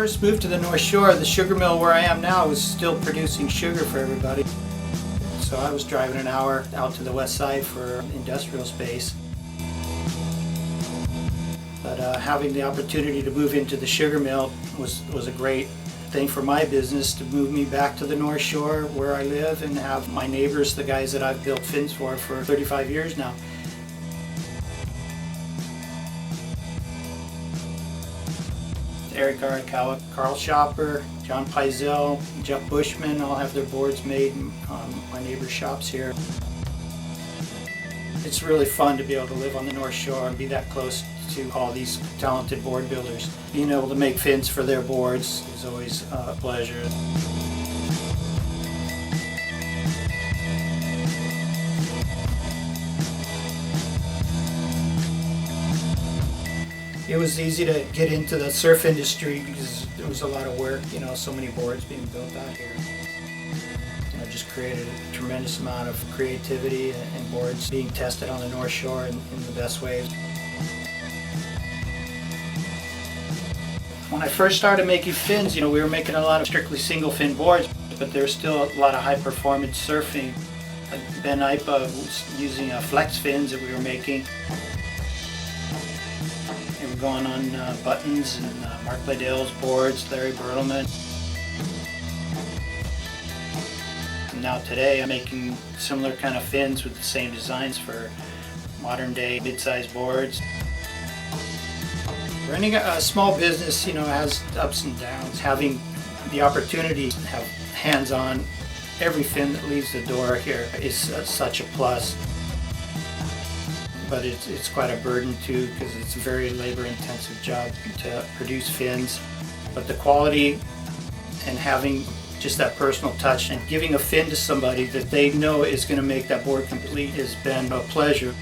first moved to the North Shore, the sugar mill where I am now was still producing sugar for everybody. So I was driving an hour out to the west side for industrial space. But having the opportunity to move into the sugar mill was a great thing for my business, to move me back to the North Shore where I live and have my neighbors, the guys that I've built fins for 35 years now. Eric Arakawa, Carl Shopper, John Pizell, Jeff Bushman all have their boards made in my neighbor's shops here. It's really fun to be able to live on the North Shore and be that close to all these talented board builders. Being able to make fins for their boards is always a pleasure. It was easy to get into the surf industry because there was a lot of work, so many boards being built out here. Just created a tremendous amount of creativity and boards being tested on the North Shore in the best ways. When I first started making fins, we were making a lot of strictly single fin boards, but there's still a lot of high performance surfing. Like Ben Ipa was using flex fins that we were making. They were going on Buttons and Mark Bladale's boards, Larry Bertelman. Now today I'm making similar kind of fins with the same designs for modern day mid-sized boards. Running a small business, has ups and downs. Having the opportunity to have hands-on every fin that leaves the door here is such a plus. But it's quite a burden too, because it's a very labor-intensive job to produce fins. But the quality and having just that personal touch and giving a fin to somebody that they know is going to make that board complete has been a pleasure.